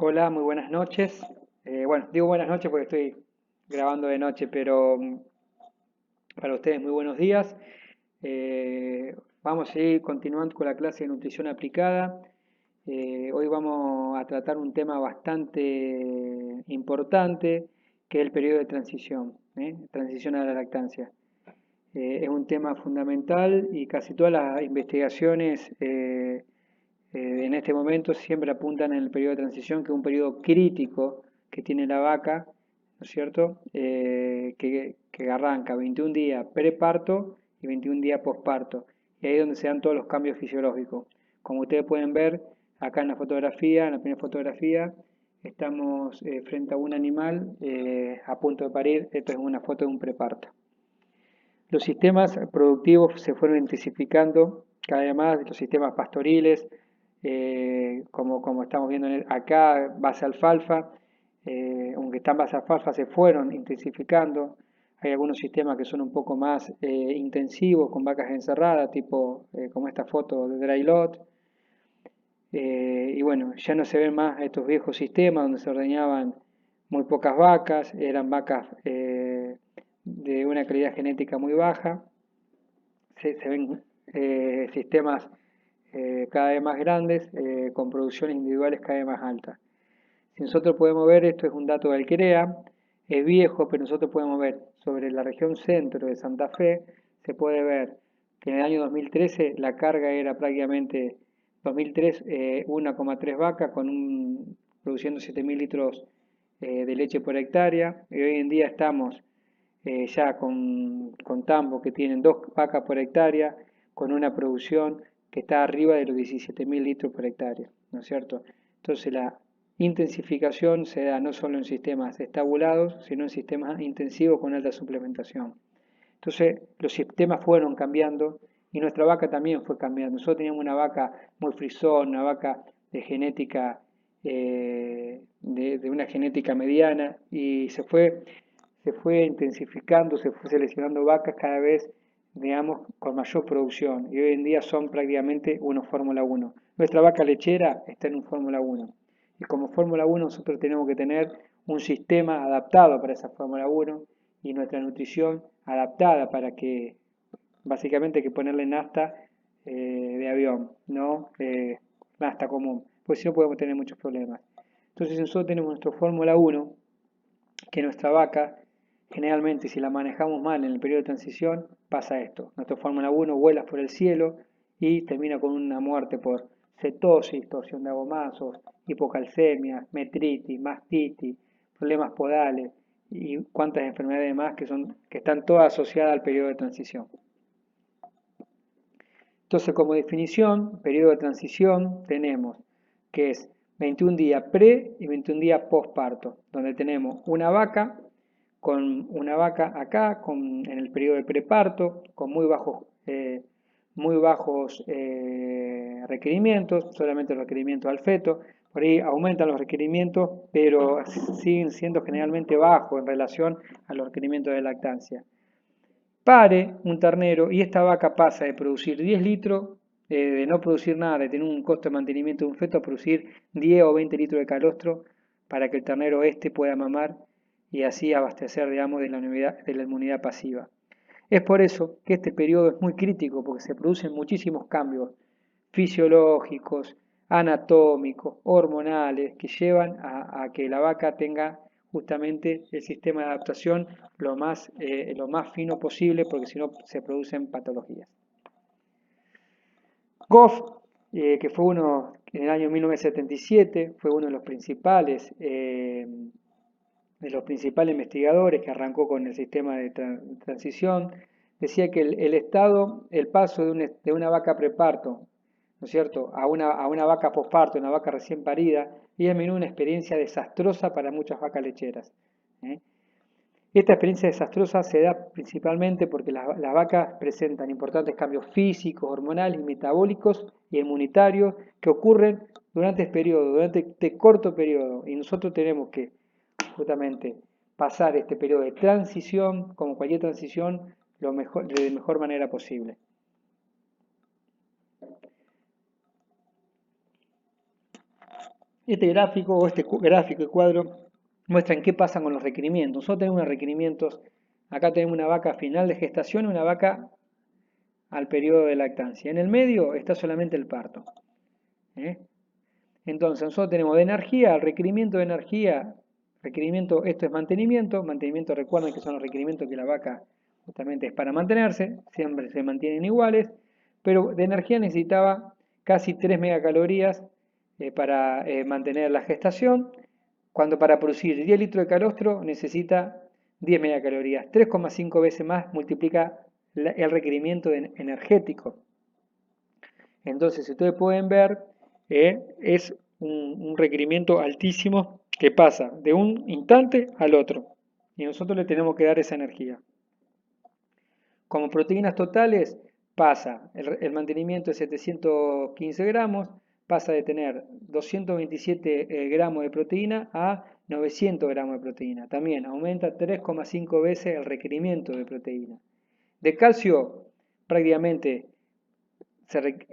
Hola, muy buenas noches. Bueno, digo buenas noches porque estoy grabando de noche, pero para ustedes muy buenos días. Vamos a seguir continuando con la clase de nutrición aplicada. Hoy vamos a tratar un tema bastante importante, que es el periodo de transición, transición a la lactancia. Es un tema fundamental y casi todas las investigaciones en este momento siempre apuntan en el periodo de transición, que es un periodo crítico que tiene la vaca, ¿no es cierto? Que arranca 21 días preparto y 21 días posparto. Y ahí es donde se dan todos los cambios fisiológicos. Como ustedes pueden ver acá en la fotografía, en la primera fotografía, estamos frente a un animal a punto de parir. Esto es una foto de un preparto. Los sistemas productivos se fueron intensificando cada vez más, los sistemas pastoriles, como estamos viendo acá, base alfalfa, aunque están base alfalfa, se fueron intensificando. Hay algunos sistemas que son un poco más intensivos, con vacas encerradas, tipo como esta foto de dry lot. Y bueno, ya no se ven más estos viejos sistemas donde se ordeñaban muy pocas vacas, eran vacas de una calidad genética muy baja. Se ven sistemas cada vez más grandes, con producciones individuales cada vez más altas. Si nosotros podemos ver, esto es un dato del CREA, es viejo, pero nosotros podemos ver sobre la región centro de Santa Fe, se puede ver que en el año 2013 la carga era prácticamente 2003, 1,3 vacas produciendo 7.000 litros de leche por hectárea, y hoy en día estamos ya con tambos que tienen 2 vacas por hectárea, con una producción que está arriba de los 17.000 litros por hectárea, ¿no es cierto? Entonces la intensificación se da no solo en sistemas estabulados, sino en sistemas intensivos con alta suplementación. Entonces los sistemas fueron cambiando y nuestra vaca también fue cambiando. Nosotros teníamos una vaca muy frisón, una vaca de genética, de una genética mediana, y se fue intensificando, se fue seleccionando vacas cada vez, digamos, con mayor producción. Y hoy en día son prácticamente unos Fórmula 1. Nuestra vaca lechera está en un Fórmula 1. Y como Fórmula 1 nosotros tenemos que tener un sistema adaptado para esa Fórmula 1 y nuestra nutrición adaptada para que, básicamente, hay que ponerle nafta de avión, no nafta común, pues si no podemos tener muchos problemas. Entonces nosotros tenemos nuestro Fórmula 1, que nuestra vaca, generalmente si la manejamos mal en el periodo de transición, pasa esto. Nuestra Fórmula 1 vuela por el cielo y termina con una muerte por cetosis, torsión de abomazos, hipocalcemia, metritis, mastitis, problemas podales y cuantas enfermedades más que están todas asociadas al periodo de transición. Entonces, como definición, periodo de transición tenemos que es 21 días pre y 21 días postparto, donde tenemos una vaca acá en el periodo de preparto, con muy bajos requerimientos, solamente los requerimientos al feto. Por ahí aumentan los requerimientos, pero siguen siendo generalmente bajos en relación a los requerimientos de lactancia. Pare un ternero y esta vaca pasa de producir 10 litros, de no producir nada, de tener un costo de mantenimiento de un feto, a producir 10 o 20 litros de calostro para que el ternero pueda mamar y así abastecer, digamos, de la inmunidad pasiva. Es por eso que este periodo es muy crítico, porque se producen muchísimos cambios fisiológicos, anatómicos, hormonales, que llevan a que la vaca tenga justamente el sistema de adaptación lo más fino posible, porque si no se producen patologías. Goff, que fue uno en el año 1977, fue uno de los principales investigadores que arrancó con el sistema de transición, decía que el paso de una vaca preparto, ¿no es cierto?, a una vaca posparto, una vaca recién parida, y a menudo una experiencia desastrosa para muchas vacas lecheras. ¿eh? Esta experiencia desastrosa se da principalmente porque las vacas presentan importantes cambios físicos, hormonales, metabólicos y inmunitarios que ocurren durante este corto periodo, y nosotros tenemos que justamente pasar este periodo de transición, como cualquier transición, de la mejor manera posible. Este gráfico o este gráfico y cuadro muestran qué pasa con los requerimientos. Nosotros tenemos unos requerimientos, acá tenemos una vaca final de gestación y una vaca al periodo de lactancia. En el medio está solamente el parto. ¿eh? Entonces nosotros tenemos de energía, el requerimiento de energía, requerimiento, esto es mantenimiento, mantenimiento recuerden que son los requerimientos que la vaca justamente es para mantenerse, siempre se mantienen iguales, pero de energía necesitaba casi 3 megacalorías para mantener la gestación, cuando para producir 10 litros de calostro necesita 10 megacalorías, 3,5 veces más multiplica el requerimiento energético. Entonces, si ustedes pueden ver, es un requerimiento altísimo que pasa de un instante al otro. Y nosotros le tenemos que dar esa energía. Como proteínas totales, pasa el mantenimiento de 715 gramos, pasa de tener 227 gramos de proteína a 900 gramos de proteína. También aumenta 3,5 veces el requerimiento de proteína. De calcio, prácticamente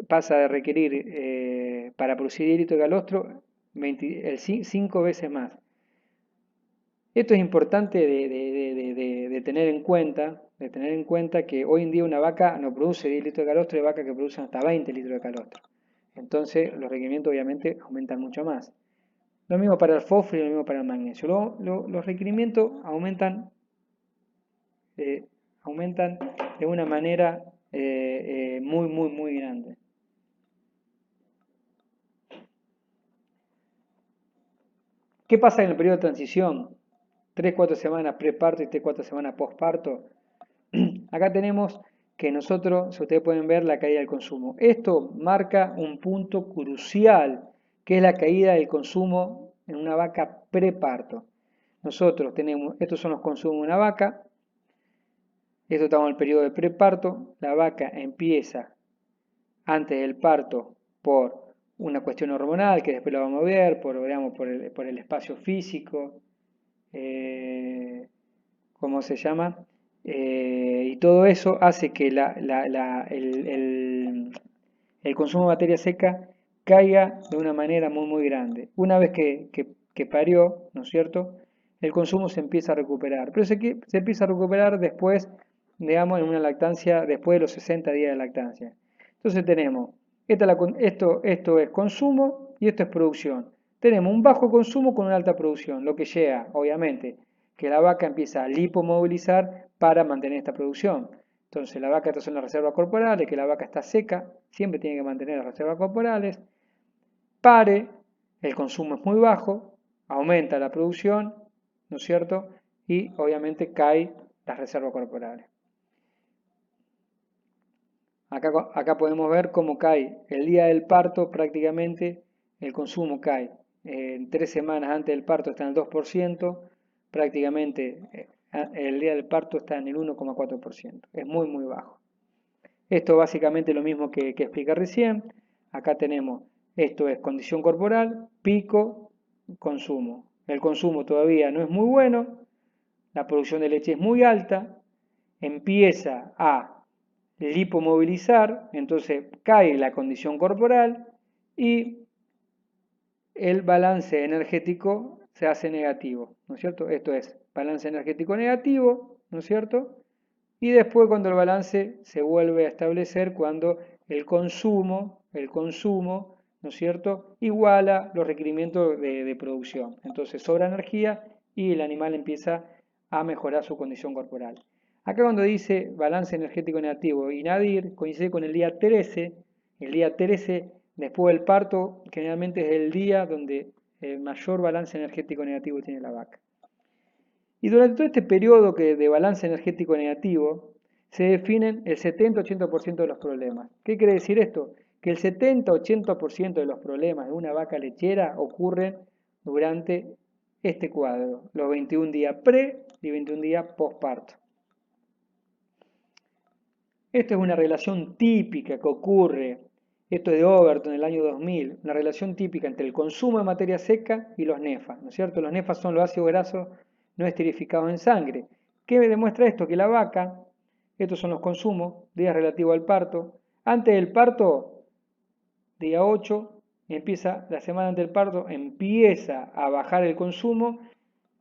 pasa de requerir para producir hierito de calostro 5 veces más. Esto es importante de tener en cuenta que hoy en día una vaca no produce 10 litros de calostro, hay vacas que producen hasta 20 litros de calostro. Entonces los requerimientos obviamente aumentan mucho más. Lo mismo para el fósforo y lo mismo para el magnesio. Los requerimientos aumentan de una manera muy grande. ¿Qué pasa en el periodo de transición? 3-4 semanas preparto y 3-4 semanas postparto. Acá tenemos que nosotros, si ustedes pueden ver, la caída del consumo. Esto marca un punto crucial, que es la caída del consumo en una vaca preparto. Nosotros tenemos, estos son los consumos de una vaca, esto estamos en el periodo de preparto, la vaca empieza antes del parto por una cuestión hormonal, que después lo vamos a ver, digamos, por el espacio físico, ¿cómo se llama? Y todo eso hace que el consumo de materia seca caiga de una manera muy grande. Una vez que parió, ¿no es cierto? El consumo se empieza a recuperar, pero se empieza a recuperar después, digamos, en una lactancia, después de los 60 días de lactancia. Entonces tenemos, esto es consumo y esto es producción. Tenemos un bajo consumo con una alta producción, lo que llega, obviamente, que la vaca empieza a lipomovilizar para mantener esta producción. Entonces la vaca, estas son las reservas corporales, que la vaca está seca, siempre tiene que mantener las reservas corporales, pare, el consumo es muy bajo, aumenta la producción, ¿no es cierto? Y obviamente caen las reservas corporales. Acá podemos ver cómo cae el día del parto, prácticamente el consumo cae. En 3 semanas antes del parto está en el 2%, prácticamente el día del parto está en el 1,4%. Es muy bajo. Esto básicamente es lo mismo que expliqué recién. Acá tenemos, esto es condición corporal, pico, consumo. El consumo todavía no es muy bueno, la producción de leche es muy alta, empieza a lipomovilizar, entonces cae la condición corporal y el balance energético se hace negativo, ¿no es cierto? Esto es balance energético negativo, ¿no es cierto? Y después cuando el balance se vuelve a establecer cuando el consumo, ¿no es cierto?, iguala los requerimientos de producción. Entonces sobra energía y el animal empieza a mejorar su condición corporal. Acá cuando dice balance energético negativo y NADIR coincide con el día 13. El día 13 después del parto generalmente es el día donde el mayor balance energético negativo tiene la vaca. Y durante todo este periodo de balance energético negativo se definen el 70-80% de los problemas. ¿Qué quiere decir esto? Que el 70-80% de los problemas de una vaca lechera ocurren durante este cuadro, los 21 días pre y 21 días postparto. Esta es una relación típica que ocurre, esto es de Overton en el año 2000, una relación típica entre el consumo de materia seca y los nefas, ¿no es cierto? Los nefas son los ácidos grasos no esterificados en sangre. ¿Qué me demuestra esto? Que la vaca, estos son los consumos, días relativos al parto, antes del parto, día 8, empieza, la semana antes del parto, empieza a bajar el consumo,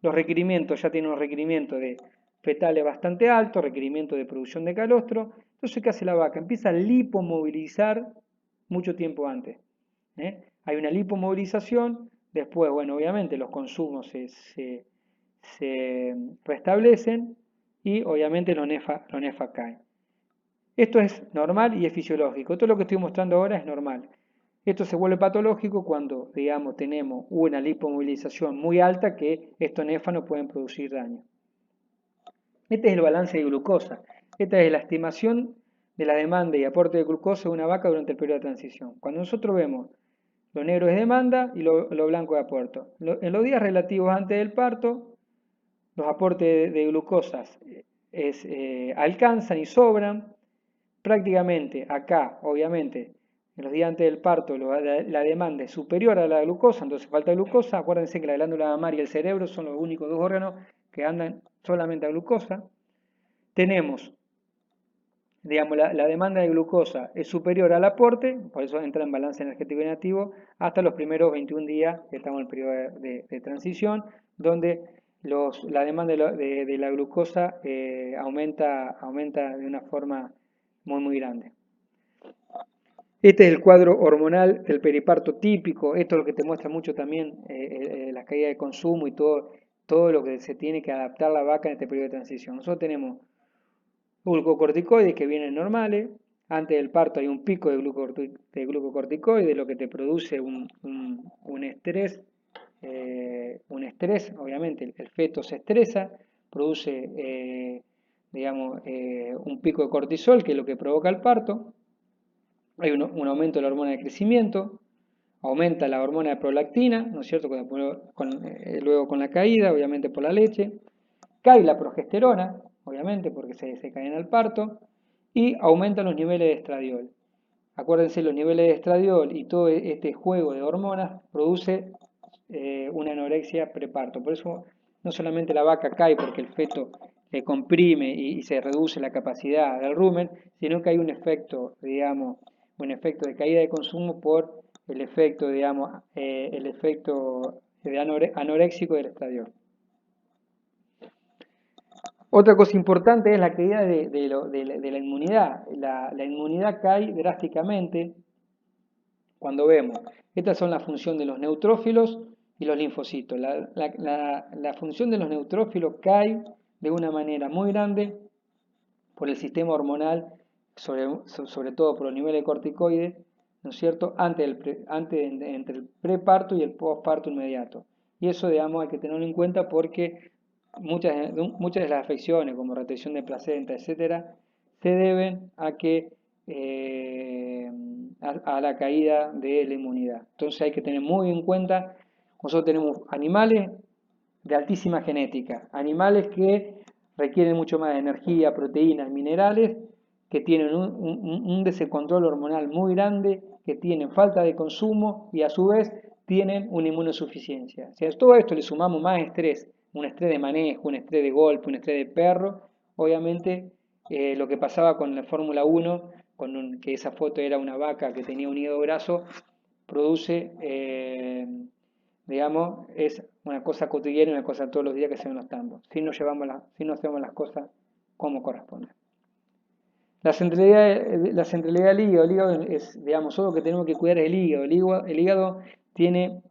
los requerimientos, ya tiene unos requerimientos de fetales bastante altos, requerimientos de producción de calostro. Entonces, ¿qué hace la vaca? Empieza a lipomovilizar mucho tiempo antes. Hay una lipomovilización, después, bueno, obviamente los consumos se restablecen y obviamente los nefas caen. Esto es normal y es fisiológico. Todo lo que estoy mostrando ahora es normal. Esto se vuelve patológico cuando, digamos, tenemos una lipomovilización muy alta que estos nefas no pueden producir daño. Este es el balance de glucosa. Esta es la estimación de la demanda y aporte de glucosa de una vaca durante el periodo de transición. Cuando nosotros vemos lo negro es demanda y lo blanco es aporte. En los días relativos antes del parto, los aportes de glucosas alcanzan y sobran. Prácticamente acá, obviamente, en los días antes del parto la demanda es superior a la glucosa, entonces falta glucosa. Acuérdense que la glándula mamaria y el cerebro son los únicos dos órganos que andan solamente a glucosa. Tenemos, digamos, la demanda de glucosa es superior al aporte, por eso entra en balance energético negativo, hasta los primeros 21 días que estamos en el periodo de transición, donde la demanda de la glucosa aumenta de una forma muy grande. Este es el cuadro hormonal del periparto típico. Esto es lo que te muestra mucho también la caída de consumo y todo lo que se tiene que adaptar la vaca en este periodo de transición. Nosotros tenemos glucocorticoides que vienen normales. Antes del parto hay un pico de glucocorticoides, lo que te produce un estrés. Obviamente el feto se estresa, produce digamos, un pico de cortisol, que es lo que provoca el parto. Hay un aumento de la hormona de crecimiento, aumenta la hormona de prolactina, ¿no es cierto? Luego con la caída, obviamente por la leche, cae la progesterona, obviamente porque se caen al parto, y aumentan los niveles de estradiol. Acuérdense, los niveles de estradiol y todo este juego de hormonas produce una anorexia preparto. Por eso no solamente la vaca cae porque el feto comprime y se reduce la capacidad del rumen, sino que hay un efecto, digamos, un efecto de caída de consumo por el efecto, digamos, anoréxico del estradiol. Otra cosa importante es la caída de la inmunidad. La inmunidad cae drásticamente cuando vemos. Estas son las funciones de los neutrófilos y los linfocitos. La función de los neutrófilos cae de una manera muy grande por el sistema hormonal, sobre todo por los niveles de corticoides, ¿no es cierto?, entre el preparto y el postparto inmediato. Y eso, digamos, hay que tenerlo en cuenta porque muchas de las afecciones, como retención de placenta, etcétera, se deben a la caída de la inmunidad. Entonces hay que tener muy en cuenta, nosotros tenemos animales de altísima genética, animales que requieren mucho más de energía, proteínas, minerales, que tienen un desencontrol hormonal muy grande, que tienen falta de consumo y a su vez tienen una inmunosuficiencia. Si a todo esto le sumamos más estrés, un estrés de manejo, un estrés de golpe, un estrés de perro, obviamente lo que pasaba con la Fórmula 1, que esa foto era una vaca que tenía un hígado graso, produce, digamos, es una cosa cotidiana, una cosa todos los días que se ven los tambos, si no hacemos las cosas como corresponde. La centralidad del hígado, el hígado es, digamos, solo lo que tenemos que cuidar es el hígado. El hígado tiene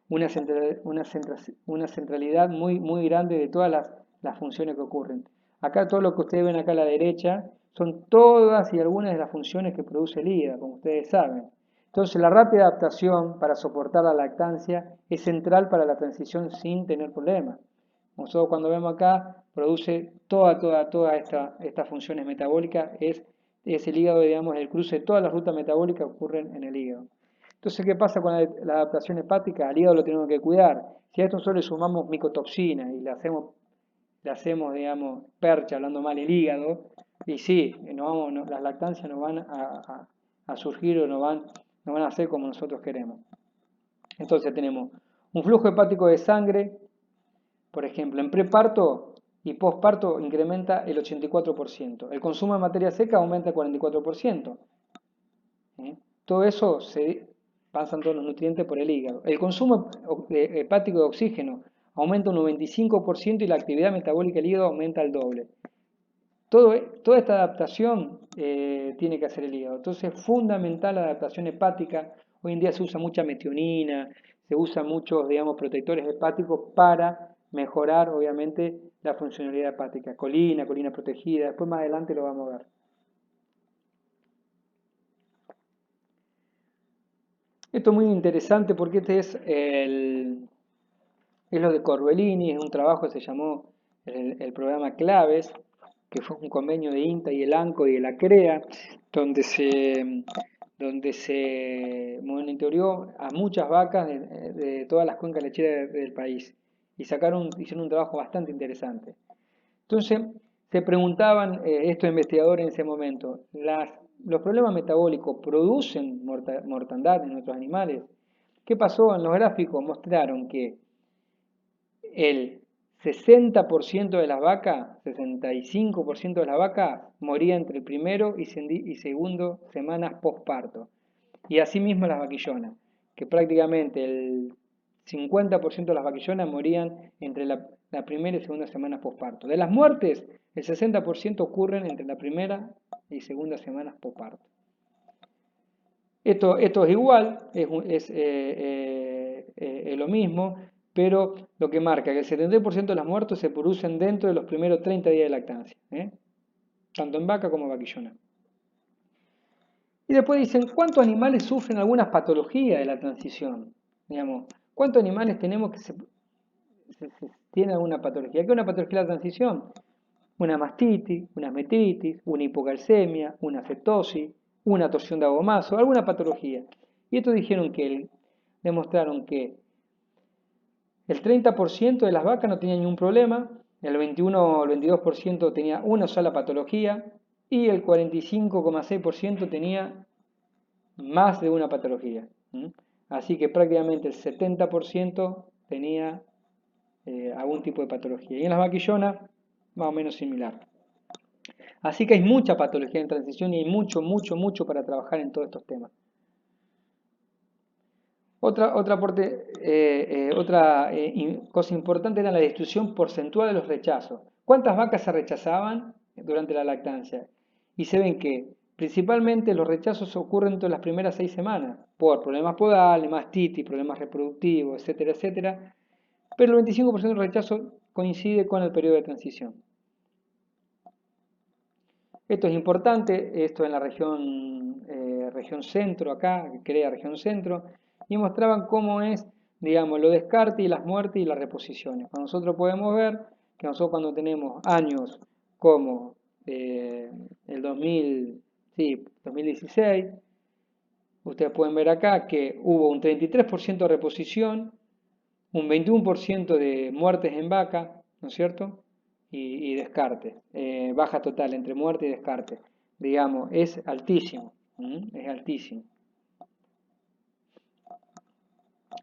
una centralidad muy grande de todas las funciones que ocurren. Acá todo lo que ustedes ven acá a la derecha son todas y algunas de las funciones que produce el hígado, como ustedes saben. Entonces la rápida adaptación para soportar la lactancia es central para la transición sin tener problemas. Nosotros cuando vemos acá, produce todas estas funciones metabólicas, es el hígado, digamos, el cruce de todas las rutas metabólicas que ocurren en el hígado. Entonces, ¿qué pasa con la adaptación hepática? Al hígado lo tenemos que cuidar. Si a esto nosotros le sumamos micotoxina y le hacemos, digamos, percha, hablando mal el hígado, y sí, las lactancias no van a surgir o no van a ser como nosotros queremos. Entonces tenemos un flujo hepático de sangre, por ejemplo, en preparto y postparto incrementa el 84%. El consumo de materia seca aumenta el 44%. Todo eso pasan todos los nutrientes por el hígado. El consumo hepático de oxígeno aumenta un 95% y la actividad metabólica del hígado aumenta al doble. Toda esta adaptación tiene que hacer el hígado. Entonces es fundamental la adaptación hepática. Hoy en día se usa mucha metionina, se usa muchos, digamos, protectores hepáticos para mejorar, obviamente, la funcionalidad hepática. Colina protegida, después más adelante lo vamos a ver. Esto es muy interesante porque este es lo de Corbellini, es un trabajo que se llamó el programa Claves, que fue un convenio de INTA y el ANCO y de la CREA, donde se monitoreó a muchas vacas de todas las cuencas lecheras del país y hicieron un trabajo bastante interesante. Entonces, se preguntaban estos investigadores en ese momento, ¿los problemas metabólicos producen mortandad en nuestros animales? ¿Qué pasó? En los gráficos mostraron que el 60% de las vacas, 65% de las vacas moría entre el primero y segundo semanas postparto. Y asimismo las vaquillonas, que prácticamente el 50% de las vaquillonas morían entre la primera y segunda semana postparto. De las muertes, el 60% ocurren entre la primera y segunda semana postparto. Esto es igual, es lo mismo, pero lo que marca que el 70% de las muertes se producen dentro de los primeros 30 días de lactancia, tanto en vaca como en vaquillona. Y después dicen, ¿cuántos animales sufren algunas patologías de la transición? Digamos, ¿cuántos animales tenemos que tienen alguna patología? ¿Qué es una patología de la transición? Una mastitis, una metritis, una hipocalcemia, una cetosis, una torsión de agomazo, alguna patología. Y estos demostraron que el 30% de las vacas no tenía ningún problema, el 21 o el 22% tenía una sola patología y el 45,6% tenía más de una patología. Así que prácticamente el 70% tenía algún tipo de patología. Y en las vaquillonas, más o menos similar. Así que hay mucha patología en transición y hay mucho para trabajar en todos estos temas. Otra cosa importante era la distribución porcentual de los rechazos. ¿Cuántas vacas se rechazaban durante la lactancia? Y se ven que principalmente los rechazos ocurren entre las primeras 6 semanas, por problemas podales, mastitis, problemas reproductivos, etcétera. Pero el 25% de los rechazos coincide con el periodo de transición. Esto es importante, esto en la región centro acá, que crea región centro, y mostraban cómo es, digamos, los descartes y las muertes y las reposiciones. Nosotros podemos ver que nosotros cuando tenemos años como el 2016, ustedes pueden ver acá que hubo un 33% de reposición, un 21% de muertes en vaca, ¿no es cierto? Y descarte, baja total entre muerte y descarte, digamos, es altísimo, es altísimo.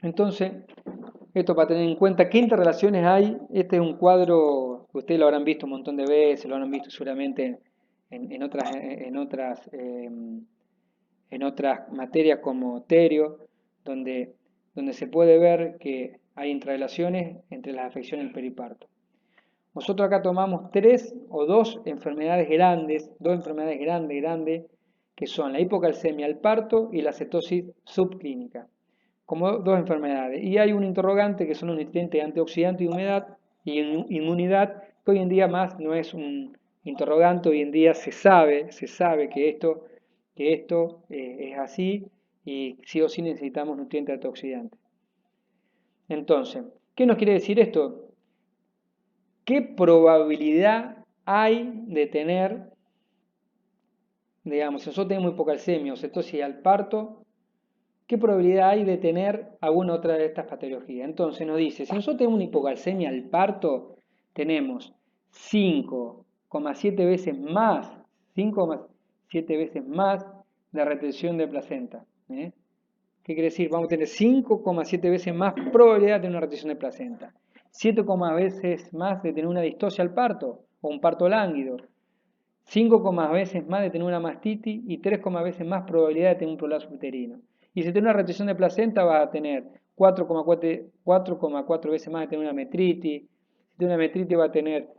Entonces, esto para tener en cuenta qué interrelaciones hay. Este es un cuadro que ustedes lo habrán visto un montón de veces, lo habrán visto seguramente en otras materias como Terio, donde se puede ver que hay interrelaciones entre las afecciones del periparto. Nosotros acá tomamos dos enfermedades grandes, que son la hipocalcemia al parto y la cetosis subclínica, como dos enfermedades. Y hay un interrogante que son los nutrientes antioxidantes y humedad y inmunidad, que hoy en día más no es un interrogante, hoy en día se sabe que esto es así y sí o sí necesitamos nutrientes antioxidantes. Entonces, ¿qué nos quiere decir esto? ¿Qué probabilidad hay de tener, digamos, si nosotros tenemos hipocalcemia o cetosis al parto, qué probabilidad hay de tener alguna otra de estas patologías? Entonces nos dice, si nosotros tenemos una hipocalcemia al parto, tenemos 5,7 veces más, 5,7 veces más de retención de placenta. ¿Qué quiere decir? Vamos a tener 5,7 veces más probabilidad de tener una retención de placenta. 7, veces más de tener una distosia al parto o un parto lánguido, 5, veces más de tener una mastitis y 3, veces más probabilidad de tener un prolapso uterino. Y si tenés una retención de placenta vas a tener 4,4 veces más de tener una metritis. Si tienes una metritis va a tener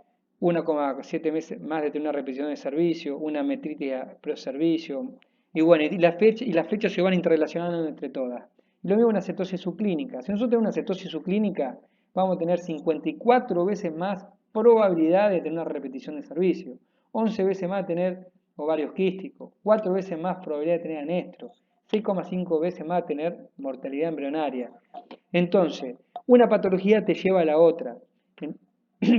1,7 veces más de tener una repetición de servicio, una metritis pro servicio. Y bueno, y las fechas se van interrelacionando entre todas. Y lo mismo una cetosis subclínica. Si nosotros tenemos una cetosis subclínica, vamos a tener 54 veces más probabilidad de tener una repetición de servicio, 11 veces más de tener ovarios quísticos, 4 veces más probabilidad de tener anestro, 6,5 veces más de tener mortalidad embrionaria. Entonces, una patología te lleva a la otra.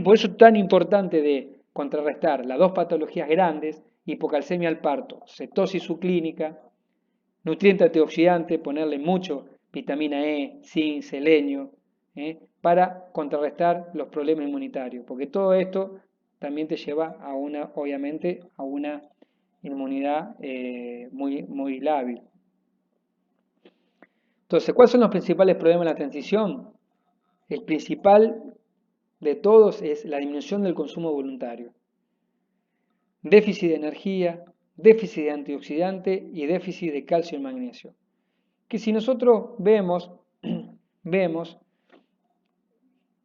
Por eso es tan importante de contrarrestar las dos patologías grandes, hipocalcemia al parto, cetosis subclínica, nutriente antioxidante, ponerle mucho vitamina E, zinc, selenio, para contrarrestar los problemas inmunitarios, porque todo esto también te lleva a una, obviamente, a una inmunidad muy lábil. Entonces, ¿cuáles son los principales problemas de la transición? El principal de todos es la disminución del consumo voluntario. Déficit de energía, déficit de antioxidante y déficit de calcio y magnesio. Que si nosotros vemos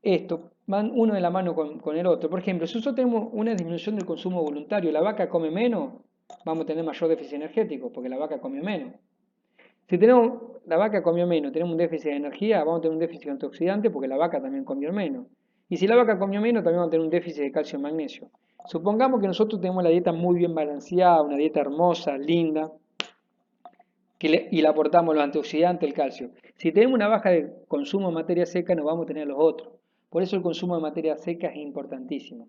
esto, van uno de la mano con el otro. Por ejemplo, si nosotros tenemos una disminución del consumo voluntario, la vaca come menos, vamos a tener mayor déficit energético, porque la vaca come menos. Si la vaca comió menos, tenemos un déficit de energía, vamos a tener un déficit de antioxidante, porque la vaca también comió menos. Y si la vaca comió menos, también vamos a tener un déficit de calcio y magnesio. Supongamos que nosotros tenemos la dieta muy bien balanceada, una dieta hermosa, linda, y le aportamos los antioxidantes, el calcio. Si tenemos una baja de consumo de materia seca, nos vamos a tener los otros. Por eso el consumo de materia seca es importantísimo.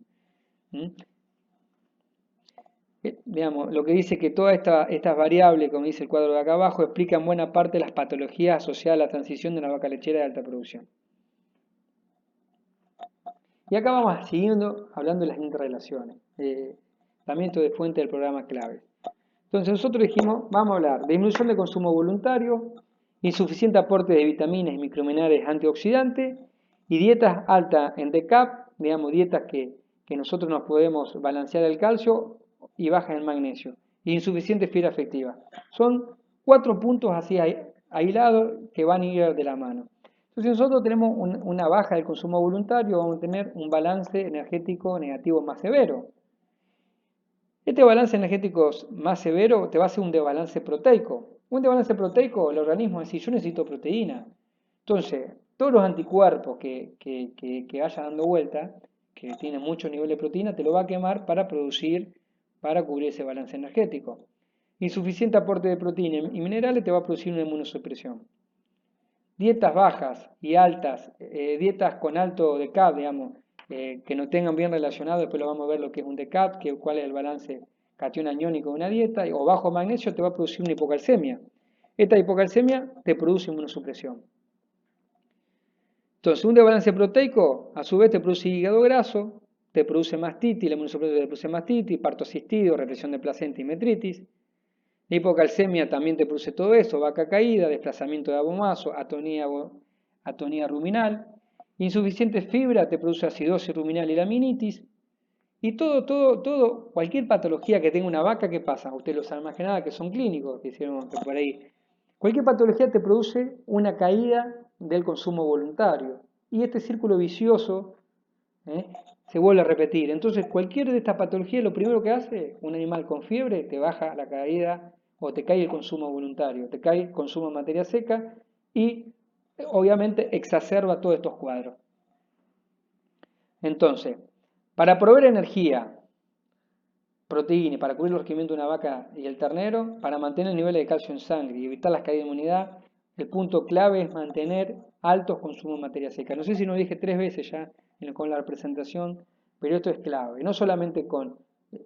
Veamos, lo que dice que todas estas variables, como dice el cuadro de acá abajo, explican buena parte de las patologías asociadas a la transición de una vaca lechera de alta producción. Y acá vamos siguiendo hablando de las interrelaciones. También esto de fuente del programa clave. Entonces nosotros dijimos, vamos a hablar de disminución de consumo voluntario, insuficiente aporte de vitaminas y microminerales antioxidantes y dietas altas en DCAP, digamos dietas que nosotros nos podemos balancear el calcio y baja en magnesio, y insuficiente fibra afectiva. Son 4 puntos así aislados que van a ir de la mano. Entonces si nosotros tenemos una baja del consumo voluntario, vamos a tener un balance energético negativo más severo. Este balance energético más severo te va a hacer un desbalance proteico. Un desbalance proteico, el organismo va a decir, yo necesito proteína. Entonces, todos los anticuerpos que vayan dando vuelta, que tienen mucho nivel de proteína, te lo va a quemar para cubrir ese balance energético. Insuficiente aporte de proteína y minerales te va a producir una inmunosupresión. Dietas bajas y altas, dietas con alto DCAP, digamos, que no tengan bien relacionado, después lo vamos a ver lo que es un DCAP, cuál es el balance catión aniónico de una dieta, o bajo magnesio te va a producir una hipocalcemia. Esta hipocalcemia te produce inmunosupresión. Entonces, un desbalance proteico, a su vez, te produce hígado graso, te produce mastitis, la inmunosupresión te produce mastitis, parto asistido, represión de placenta y metritis. La hipocalcemia también te produce todo eso, vaca caída, desplazamiento de abomazo, atonía ruminal. Insuficiente fibra te produce acidosis ruminal y laminitis. Y todo, cualquier patología que tenga una vaca, ¿qué pasa? Ustedes los almacenadas que son clínicos, que hicieron por ahí. Cualquier patología te produce una caída del consumo voluntario. Y este círculo vicioso se vuelve a repetir. Entonces, cualquier de estas patologías, lo primero que hace un animal con fiebre, te baja la caída o te cae el consumo voluntario, te cae el consumo de materia seca y obviamente exacerba todos estos cuadros. Entonces, para proveer energía, proteína y para cubrir los requerimientos de una vaca y el ternero, para mantener el nivel de calcio en sangre y evitar las caídas de inmunidad, el punto clave es mantener altos consumos de materia seca. No sé si lo dije 3 veces ya con la presentación, pero esto es clave. No solamente con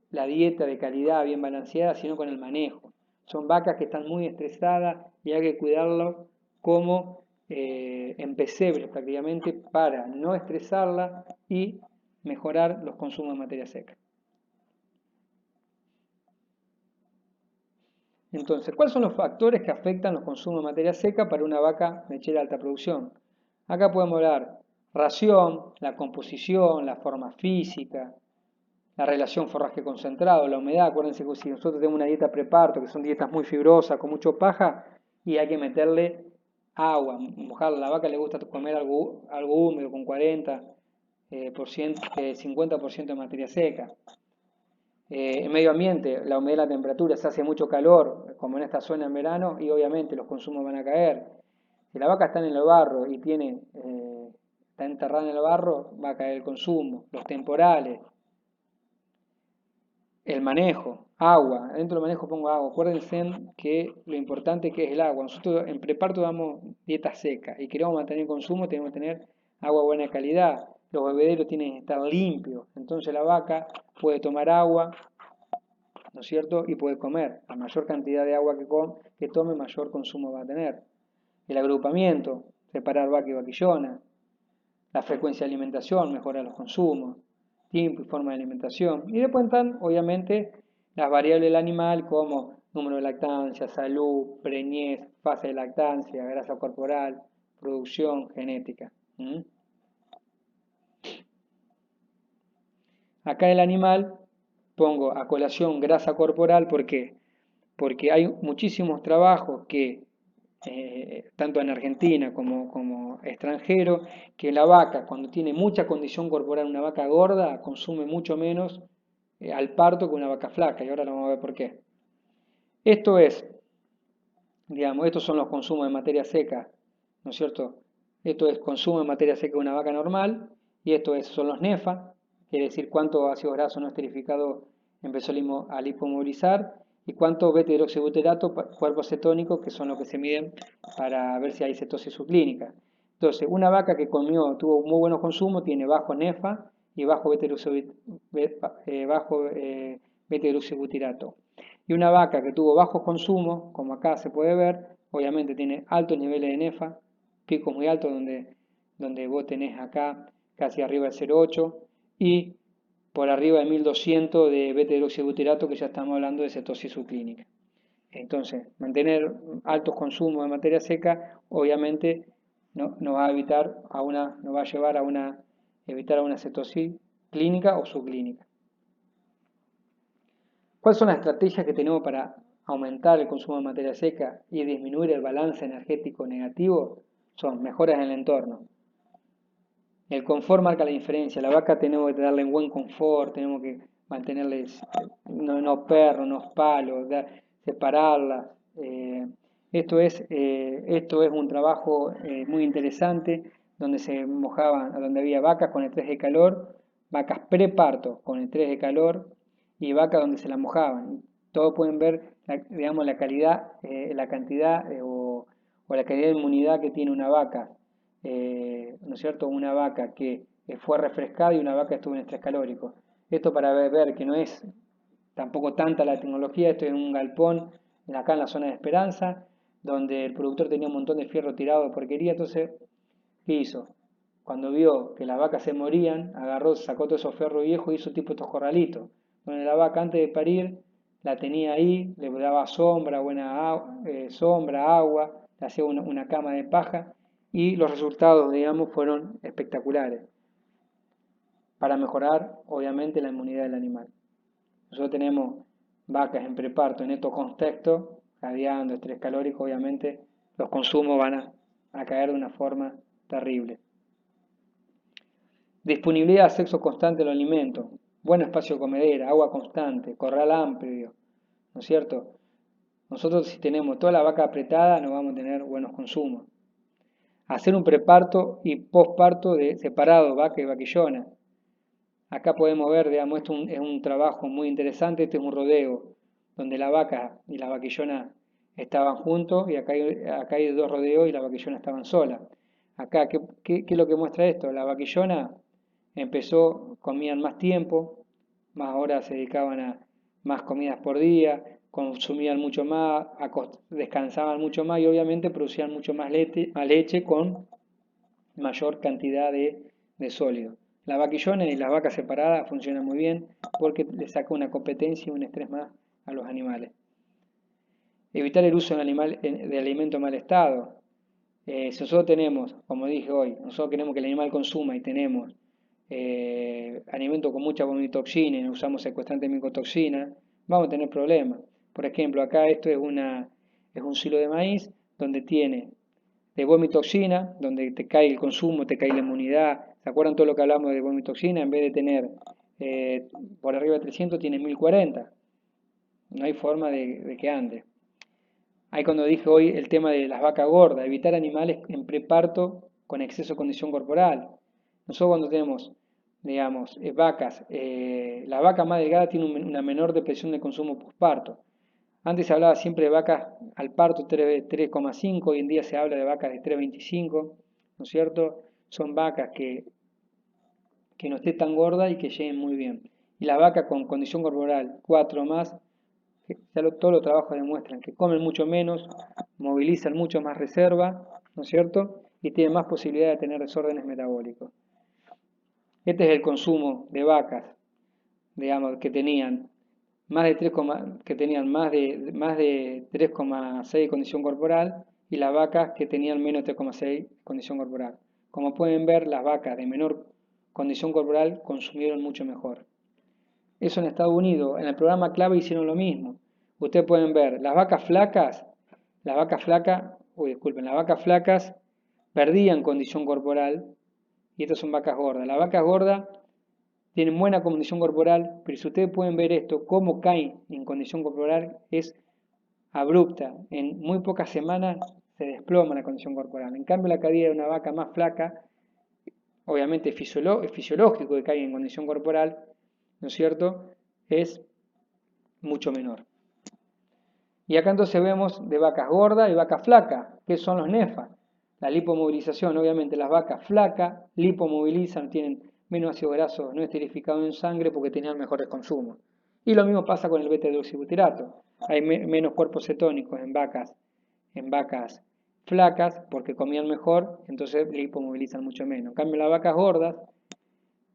la dieta de calidad bien balanceada, sino con el manejo. Son vacas que están muy estresadas y hay que cuidarlo como en pesebres prácticamente para no estresarla y mejorar los consumos de materia seca. Entonces, ¿cuáles son los factores que afectan los consumos de materia seca para una vaca lechera de alta producción? Acá podemos hablar ración, la composición, la forma física, la relación forraje concentrado, la humedad. Acuérdense que si nosotros tenemos una dieta preparto, que son dietas muy fibrosas, con mucho paja, y hay que meterle agua, mojarla. A la vaca le gusta comer algo húmedo con 50% de materia seca. El medio ambiente, la humedad y la temperatura, se hace mucho calor, como en esta zona en verano, y obviamente los consumos van a caer. Si la vaca está en el barro y está enterrada en el barro, va a caer el consumo. Los temporales, el manejo, agua. Dentro del manejo pongo agua. Acuérdense que lo importante que es el agua. Nosotros en preparto damos dieta seca y queremos mantener el consumo, tenemos que tener agua de buena calidad. Los bebederos tienen que estar limpios. Entonces la vaca puede tomar agua, ¿no es cierto? Y puede comer. A mayor cantidad de agua que tome, mayor consumo va a tener. El agrupamiento, separar vaca y vaquillona. La frecuencia de alimentación, mejora los consumos. Tiempo y forma de alimentación. Y después están, obviamente, las variables del animal como número de lactancia, salud, preñez, fase de lactancia, grasa corporal, producción, genética. Acá el animal pongo a colación grasa corporal, ¿por qué? Porque hay muchísimos trabajos que, tanto en Argentina como extranjero, que la vaca, cuando tiene mucha condición corporal, una vaca gorda, consume mucho menos al parto que una vaca flaca, y ahora lo vamos a ver por qué. Esto es, digamos, estos son los consumos de materia seca, ¿no es cierto? Esto es consumo de materia seca de una vaca normal, y son los NEFA, quiere decir cuánto ácido graso no esterificado empezó a lipomovilizar, y cuánto beta-hidroxibutirato, cuerpos cetónicos, que son los que se miden para ver si hay cetosis subclínica. Entonces, una vaca que tuvo muy buenos consumos, tiene bajo NEFA y bajo beta-hidroxibutirato. Y una vaca que tuvo bajos consumos, como acá se puede ver, obviamente tiene altos niveles de NEFA, picos muy altos donde vos tenés acá casi arriba del 0,8 y por arriba de 1200 de beta-hidroxibutirato, que ya estamos hablando de cetosis subclínica. Entonces, mantener altos consumos de materia seca, obviamente, nos va a nos va a llevar a evitar una cetosis clínica o subclínica. ¿Cuáles son las estrategias que tenemos para aumentar el consumo de materia seca y disminuir el balance energético negativo? Son mejoras en el entorno. El confort marca la diferencia. La vaca tenemos que darle un buen confort, tenemos que mantenerles no perros, no palos, separarlas. Esto es un trabajo muy interesante donde se mojaban, donde había vacas con estrés de calor, vacas preparto con estrés de calor y vacas donde se la mojaban. Todos pueden ver, digamos, la calidad, la cantidad o la calidad de inmunidad que tiene una vaca. ¿No es cierto? Una vaca que fue refrescada y una vaca que estuvo en estrés calórico. Esto para ver que no es tampoco tanta la tecnología, esto es un galpón acá en la zona de Esperanza, donde el productor tenía un montón de fierro tirado de porquería, entonces, ¿qué hizo? Cuando vio que las vacas se morían, agarró, sacó todos esos fierros viejos y hizo tipo estos corralitos, donde la vaca antes de parir la tenía ahí, le daba sombra, sombra, agua, le hacía una cama de paja y los resultados, digamos, fueron espectaculares para mejorar, obviamente, la inmunidad del animal. Nosotros tenemos vacas en preparto en estos contextos, jadeando, estrés calórico, obviamente, los consumos van a caer de una forma terrible. Disponibilidad de sexo constante de los alimentos, buen espacio de comedera, agua constante, corral amplio, ¿no es cierto? Nosotros si tenemos toda la vaca apretada no vamos a tener buenos consumos. Hacer un preparto y posparto separado, vaca y vaquillona. Acá podemos ver, digamos, esto es un trabajo muy interesante, este es un rodeo, donde la vaca y la vaquillona estaban juntos y acá hay dos rodeos y la vaquillona estaban solas. Acá, ¿qué es lo que muestra esto? La vaquillona comían más tiempo, más horas se dedicaban a más comidas por día, consumían mucho más, descansaban mucho más y obviamente producían mucho más leche con mayor cantidad de sólido. La vaquillona y las vacas separadas funcionan muy bien porque le saca una competencia y un estrés más a los animales. Evitar el uso de alimento en mal estado. Si nosotros tenemos, como dije hoy, nosotros queremos que el animal consuma y tenemos alimento con mucha vomitoxina y usamos secuestrante de micotoxina, vamos a tener problemas. Por ejemplo, acá esto es un silo de maíz donde tiene de vomitoxina, donde te cae el consumo, te cae la inmunidad. ¿Se acuerdan todo lo que hablamos de vomitoxina? En vez de tener por arriba de 300, tiene 1040. No hay forma de que ande. Ahí cuando dije hoy el tema de las vacas gordas, evitar animales en preparto con exceso de condición corporal. Nosotros cuando tenemos, digamos, vacas, la vaca más delgada tiene una menor depresión de consumo postparto. Antes se hablaba siempre de vacas al parto 3,5, hoy en día se habla de vacas de 3,25, ¿no es cierto? Son vacas que no esté tan gorda y que lleguen muy bien. Y la vaca con condición corporal 4 más, todos los trabajos demuestran que comen mucho menos, movilizan mucho más reserva, ¿no es cierto? Y tienen más posibilidad de tener desórdenes metabólicos. Este es el consumo de vacas, digamos, que tenían más de 3, que tenían más de 3,6 condición corporal y las vacas que tenían menos de 3,6 condición corporal. Como pueden ver, las vacas de menor condición corporal consumieron mucho mejor. Eso en Estados Unidos, en el programa clave hicieron lo mismo. Ustedes pueden ver, las vacas flacas perdían condición corporal y estas son vacas gordas. Las vacas gordas tienen buena condición corporal, pero si ustedes pueden ver esto, cómo caen en condición corporal es abrupta. En muy pocas semanas se desploma la condición corporal. En cambio, la caída de una vaca más flaca, obviamente es fisiológico que caiga en condición corporal, ¿no es cierto? Es mucho menor. Y acá entonces vemos de vacas gordas y vacas flacas, que son los nefas. La lipomovilización, obviamente las vacas flacas lipomovilizan, tienen menos ácido graso no esterificado en sangre porque tenían mejores consumos. Y lo mismo pasa con el beta-hidroxibutirato. Hay menos cuerpos cetónicos en vacas flacas porque comían mejor, entonces lipomovilizan mucho menos. En cambio las vacas gordas,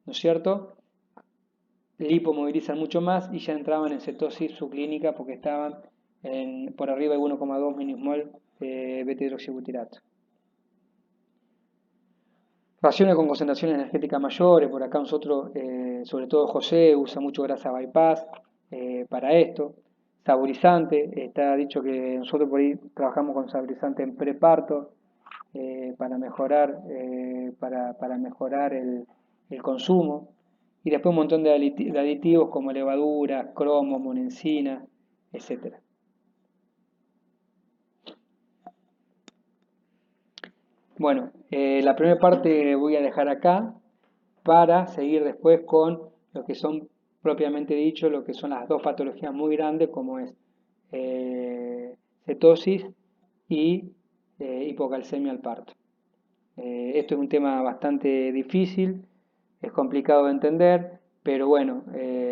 ¿no es cierto?, lipomovilizan mucho más y ya entraban en cetosis subclínica porque estaban por arriba de 1,2 milismol de beta-hidroxibutirato. Raciones con concentraciones energéticas mayores, por acá nosotros, sobre todo José, usa mucho grasa bypass para esto. Saborizante, está dicho que nosotros por ahí trabajamos con saborizante en preparto para mejorar, el consumo. Y después un montón de aditivos como levadura, cromo, monensina, etc. Bueno, la primera parte voy a dejar acá para seguir después con lo que son propiamente dicho, lo que son las dos patologías muy grandes como es cetosis y hipocalcemia al parto. Esto es un tema bastante difícil, es complicado de entender, pero bueno,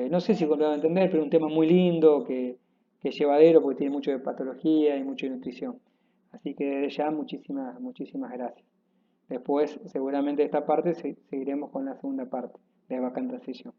no sé si es complicado de entender, pero es un tema muy lindo, que es llevadero porque tiene mucho de patología y mucho de nutrición. Así que desde ya muchísimas gracias. Después, seguramente de esta parte, seguiremos con la segunda parte de Vaca en Transición.